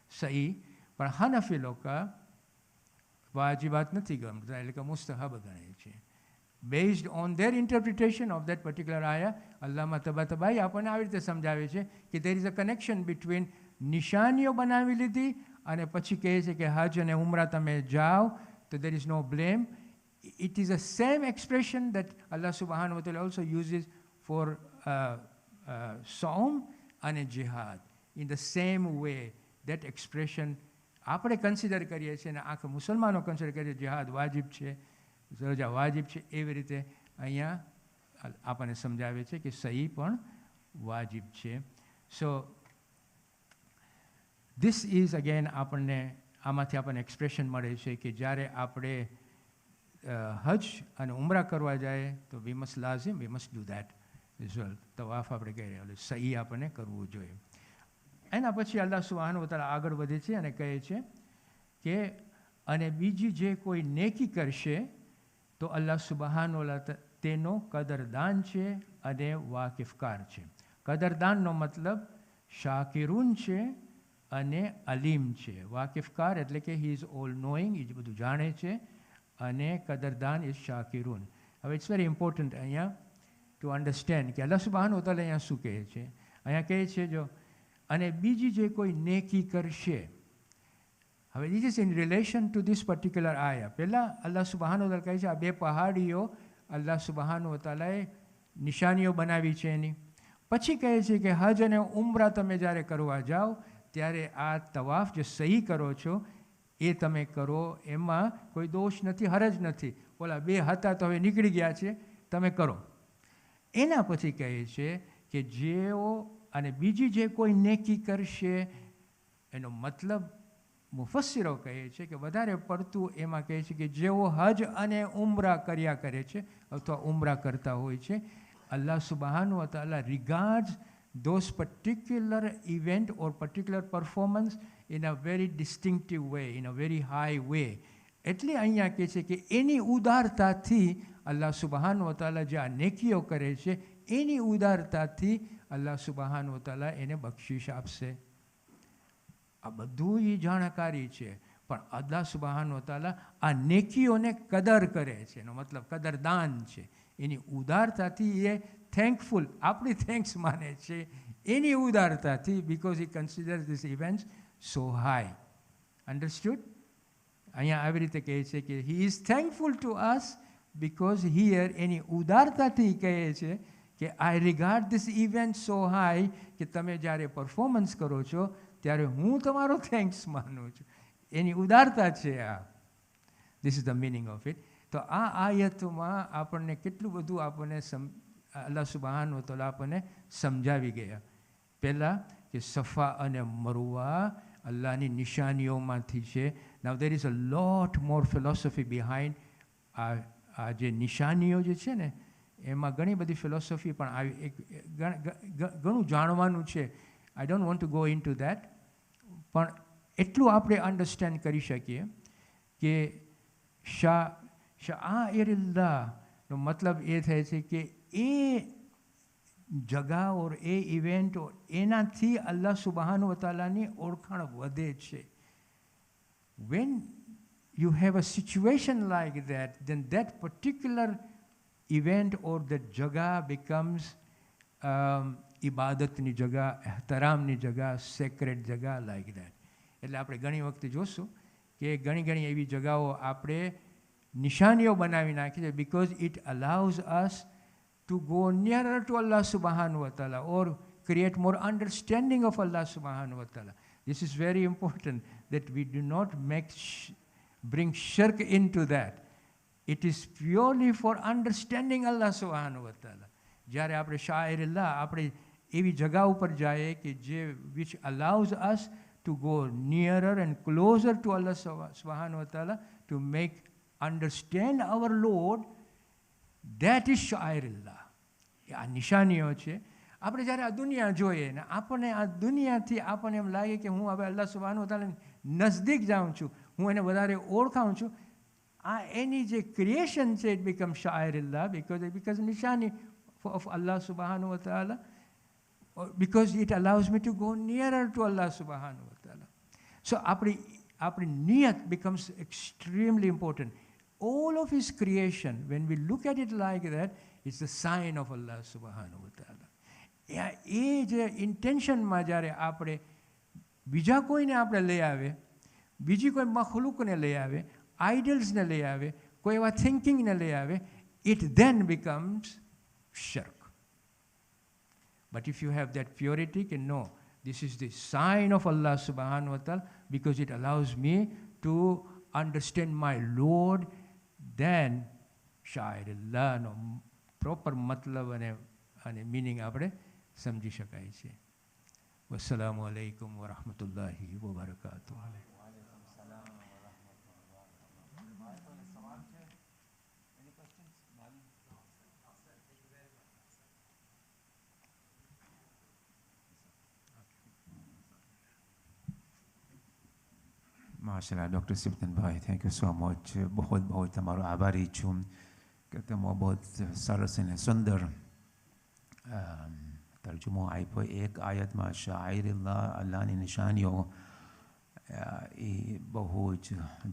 Speaker 1: સહી, પણ હનફી લોકો વાજિબાત નથી ગણતા, એટલે કે મુસ્તહબ ગણે છે. Based on their interpretation of that particular ayah, Allama Tabatabai આપણને આવી રીતે સમજાવે છે કે there is a connection between નિશાનીઓ બનાવી લીધી અને પછી કહે છે કે હજ અને ઉમરા તમે જાઓ તો there is no blame. It is the same expression that Allah subhanahu wa ta'ala also uses for Saum and jihad. In the same way, that expression આપણે કન્સિડર કરીએ છીએ અને આખા મુસલમાનો કન્સિડર કરીએ જિહાદ વાજિબ છે, રજા વાજિબ છે, એવી રીતે અહીંયા આપણને સમજાવે છે કે સહી પણ વાજિબ છે. સો ધીસ ઇઝ અગેન આપણને આમાંથી આપણને એક્સપ્રેશન મળે છે કે જ્યારે આપણે હજ અને ઉમરા કરવા જાય તો વી મસ્ટ લાઝિમ, we must do that. As well. તવાફ આપણે કહી રહ્યા એટલે સહી આપણને કરવું જોઈએ. એના પછી અલ્લાહ સુબ્હાનહુ વ તઆલા આગળ વધે છે અને કહે છે કે અને બીજી જે કોઈ નેકી કરશે તો અલ્લાહ સુબ્હાનહુ વ તઆલા તેનો કદરદાન છે અને વાકિફકાર છે. કદરદાનનો મતલબ શાકિરૂન છે અને અલીમ છે. વાકિફકાર એટલે કે હી ઇઝ ઓલ નોઈંગ, એ બધું જાણે છે, અને કદરદાન ઇઝ શાકિરૂન. હવે ઇટ્સ વેરી ઇમ્પોર્ટન્ટ અહીંયા ટુ અન્ડરસ્ટેન્ડ કે અલ્લાહ સુબ્હાનહુ વ તઆલા અહીંયા શું કહે છે. અહીંયા કહે છે જો અને બીજી જે કોઈ નેકી કરશે. હવે this is in relation two this particular આયા. પહેલાં અલ્લાહ સુબ્હાનહુ વ તઆલા કહે છે આ બે પહાડીઓ અલ્લાહ સુબ્હાનહુ વ તઆલાએ નિશાનીઓ બનાવી છે એની. પછી કહે છે કે હજ અને ઉમરા તમે જ્યારે કરવા જાઓ ત્યારે આ તવાફ જે સહી કરો છો એ તમે કરો, એમાં કોઈ દોષ નથી, હરજ નથી. ઓલા બે હતા તો હવે નીકળી ગયા છે, તમે કરો. એના પછી કહે છે કે જેઓ અને બીજી જે કોઈ નેકી કરશે, એનો મતલબ મુફસ્સિરો કહે છે કે વધારે પડતું એમાં કહે છે કે જેઓ હજ અને ઉમરા કર્યા કરે છે અથવા ઉમરા કરતા હોય છે, Allah subhanahu wa ta'ala regards those particular event or particular performance in a very distinctive way, in a very high way. એટલે અહીંયા કહે છે કે એની ઉદારતાથી અલ્લાહ સુબ્હાનહુ વ તઆલા જે આ નેકીઓ કરે છે એની ઉદારતાથી અલ્લાહ સુબ્હાનહુ વ તઆલા એને બક્ષિશ આપશે. આ બધું એ જાણકારી છે, પણ અલ્લાહ સુબ્હાનહુ વ તઆલા આ નેકીઓને કદર કરે છે, એનો મતલબ કદરદાન છે. એની ઉદારતાથી એ થેન્કફુલ, આપણી થેન્ક્સ માને છે એની ઉદારતાથી, because he consider this events so high. Understood? અહીંયા આવી રીતે કહે છે કે he is thankful to us because here એની ઉદારતાથી કહે છે કે I regard this event so high કે તમે જ્યારે પરફોર્મન્સ કરો છો ત્યારે હું તમારો થેન્ક્સ માનું છું. એની ઉદારતા છે આ. This is the meaning of it. તો આ આયતમાં આપણને કેટલું બધું આપણને અલ્લાહ સુબ્હાનહુ વ તઆલા આપણને સમજાવી ગયા. પહેલાં કે સફા અને મરવા અલ્લાહની નિશાનીઓમાંથી છે. Now there is a lot more philosophy behind આ જે નિશાનીઓ જે છે ને એમાં ઘણી બધી ફિલોસોફી પણ આવી, ઘણું જાણવાનું છે. I don't want to go in two that, પણ એટલું આપણે અન્ડરસ્ટેન્ડ કરી શકીએ કે શાઆઇરુલ્લાહનો મતલબ એ થાય છે કે એ જગા ઓર એ ઇવેન્ટ એનાથી અલ્લાહ સુબ્હાનહુ વ તઆલાની ઓળખાણ વધે છે. When you have a situation like that, then that particular event or that jagah becomes ઇબાદતની જગા, એહતરામની જગા, સેક્રેડ જગા, like that. એટલે આપણે ઘણી વખતે જોશું કે ઘણી એવી જગાઓ આપણે નિશાનીઓ બનાવી નાખી છે because it allows us to go nearer to Allah subhanahu wa ta'ala or create more understanding of Allah subhanahu wa ta'ala. This is very important that we do not bring shirk into that. It is purely for understanding Allah subhanahu wa ta'ala. જ્યારે આપણે શાયરિલ્લાહ આપણે એવી જગા ઉપર જઈએ કે જે which allows us to go nearer and closer to Allah subhanahu wa ta'ala to make understand our Lord, that is શાયરિલ્લાહ. આ નિશાનીઓ છે. આપણે જ્યારે આ દુનિયા જોઈએ ને આપણને આ દુનિયાથી આપણને એમ લાગે કે હું હવે અલ્લાહ સુબ્હાનહુ વ તઆલા નજદીક જાઉં છું, હું એને વધારે ઓળખાઉં છું. આ એની જે ક્રિએશન છે ઇટ બીકમ શાયરિલ્લાહ because નિશાની of Allah subhanahu wa ta'ala, because it allows me to go nearer to Allah subhanahu wa ta'ala. So આપણી niyat becomes extremely important. All of his creation, when we look at it like that, it's the sign of Allah subhanahu wa ta'ala. એ જે ઇન્ટેન્શનમાં જ્યારે આપણે બીજા કોઈને આપણે લઈ આવે, બીજી કોઈ મખલુકને લઈ આવે, આઇડલ્સને લઈ આવે, કોઈ એવા થિંકિંગને લઈ આવે, it then becomes shirk. But if you have that purity, no, this is the sign of Allah subhanahu wa ta'ala because it allows me to understand my Lord, then શાયરિલ્લાહ નો પ્રોપર મતલબ અને મિનિંગ આપણે સમજી શકાય છે. વસ્સલામુ અલૈકુમ વરહમતુલ્લાહિ વબરકાતુહ.
Speaker 2: માશાલ્લાહ ડૉક્ટર સિબતનભાઈ, થેન્ક યુ સો મચ. બહુ બહુ તમારો આભારી છું કે તમે બહુ સરસ અને સુંદર તર્જુમો આપ્યો. એક આયતમાં શાયરિલ્લાહ, અલ્લાહની નિશાનીઓ, એ બહુ જ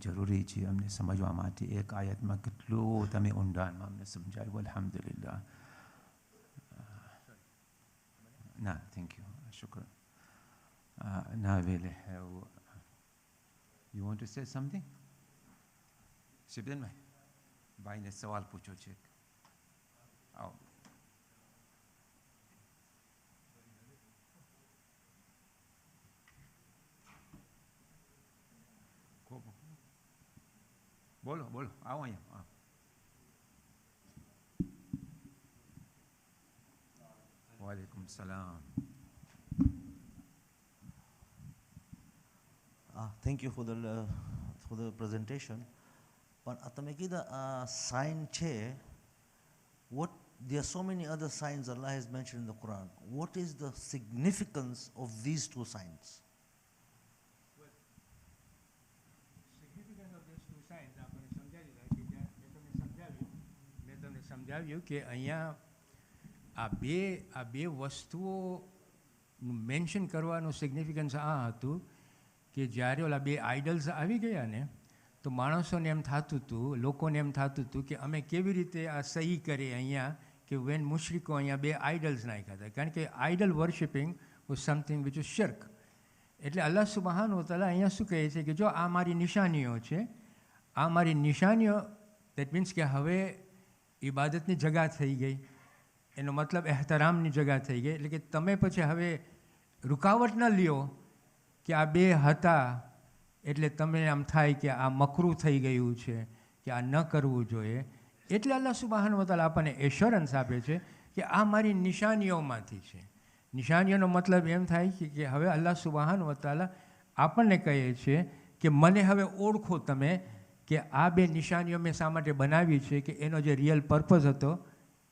Speaker 2: જરૂરી છે અમને સમજવા માટે. એક આયતમાં કેટલું તમે ઊંડાણમાં અમને સમજાવ્યું. અલ્હમ્દુલિલ્લાહ. ના, થેન્ક યુ. શુક્ર. Now we'll have. You want to say something? સિબતનભાઈ, ભાઈને સવાલ પૂછો છે. આવો. બોલો બોલો, આવો અહીંયા. વાલેકુમ સલામ.
Speaker 3: Thank you for the presentation. પણ તમે કીધા sign છે. What there are so many other signs Allah has mentioned in the Quran. What is the significance of these two signs?
Speaker 1: Significance of this two signs આપણે સમજાવી દીધા કે મેં તમને સમજાવ્યું કે અહીંયા આ બે વસ્તુઓનું મેન્શન કરવાનું સિગ્નિફિકન્સ આ હતું કે જ્યારે ઓલા બે આઇડલ્સ આવી ગયા ને તો માણસોને એમ થતું હતું, લોકોને એમ થતું હતું કે અમે કેવી રીતે આ સહી કરીએ અહીંયા કે વેન મુશ્રિકો અહીંયા બે આઇડલ્સ નાખ્યા હતા. કારણ કે idol worshiping was something which is શિર્ક. એટલે અલ્લાહ સુબહાનહુ વ તઆલા અહીંયા શું કહે છે કે જો આ મારી નિશાનીઓ છે, આ મારી નિશાનીઓ, દેટ મીન્સ કે હવે ઇબાદતની જગા થઈ ગઈ, એનો મતલબ એહતરામની જગા થઈ ગઈ. એટલે કે તમે પછી હવે રૂકાવટ ન લ્યો કે આ બે હતા એટલે તમને આમ થાય કે આ મકરૂ થઈ ગયું છે કે આ ન કરવું જોઈએ. એટલે અલ્લાહ સુબહાનહુ વ તઆલા આપણને એશ્યોરન્સ આપે છે કે આ મારી નિશાનીઓમાંથી છે. નિશાનીઓનો મતલબ એમ થાય કે હવે અલ્લાહ સુબહાનહુ વ તઆલા આપણને કહે છે કે મને હવે ઓળખો તમે કે આ બે નિશાનીઓ મેં શા માટે બનાવી છે, કે એનો જે રિયલ પર્પઝ હતો.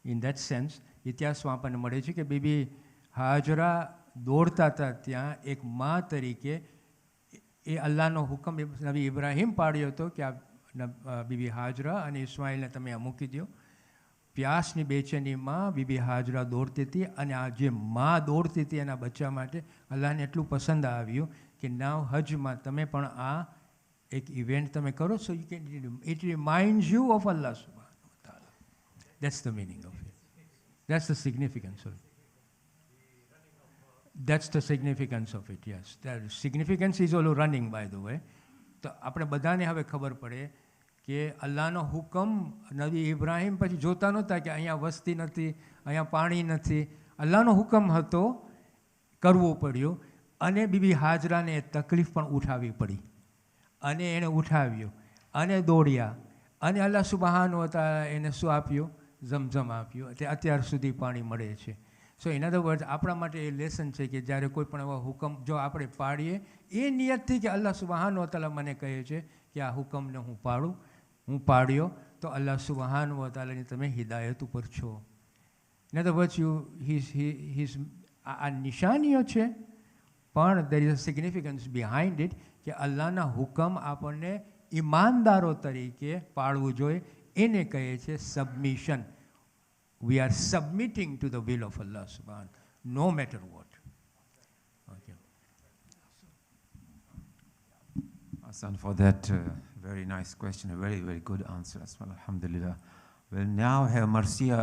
Speaker 1: ઇન દેટ સેન્સ ઇતિહાસમાં આપણને મળે છે કે બીબી હાજરા દોડતા હતા ત્યાં એક મા તરીકે. એ અલ્લાહનો હુકમ નબી ઇબ્રાહીમ પાડ્યો હતો કે આ બીબી હાજરા અને ઇસ્માઇલને તમે આ મૂકી દો. પ્યાસની બેચેનીમાં બીબી હાજરા દોડતી હતી અને આ જે મા દોડતી હતી એના બચ્ચા માટે અલ્લાહને એટલું પસંદ આવ્યું કે નાવ હજમાં તમે પણ આ એક ઇવેન્ટ તમે કરો. So you can it reminds you of Allah સુબહાનહુ વ તઆલા. That's the meaning of it. That's the significance of it. That's the significance of it, yes. The significance is also running, by the way. તો આપણે બધાને હવે ખબર પડે કે અલ્લાહનો હુકમ નબી ઇબ્રાહીમ પછી જોતા નહોતા કે અહીંયા વસ્તી નથી, અહીંયા પાણી નથી. અલ્લાહનો હુકમ હતો, કરવું પડ્યું. અને બીબી હાજરાને તકલીફ પણ ઉઠાવવી પડી અને એણે ઉઠાવ્યું અને દોડ્યા અને અલ્લાહ સુબહાનહુ વ તઆલા એને શું આપ્યું? ઝમઝમ આપ્યું. તે અત્યાર સુધી પાણી મળે છે. સો ઇન અધર વર્ડ્સ આપણા માટે એ લેસન છે કે જ્યારે કોઈ પણ એવા હુકમ જો આપણે પાડીએ એ નિયતથી કે અલ્લાહ સુબહાનહુ વ તઆલા મને કહે છે કે આ હુકમને હું પાડ્યો તો અલ્લાહ સુબહાનહુ વ તઆલાની તમે હિદાયત ઉપર છો. ઇન અધર વર્ડ્સ આ નિશાનીઓ છે પણ દેર is a significance behind it કે અલ્લાહના હુકમ આપણને ઈમાનદારો તરીકે પાળવું જોઈએ. એને કહે છે submission. We are submitting to the will of Allah subhanahu, no matter what. Okay.
Speaker 2: Hassan, for that very nice question, a very, very good answer as well. Alhamdulillah. We'll now have Marcia.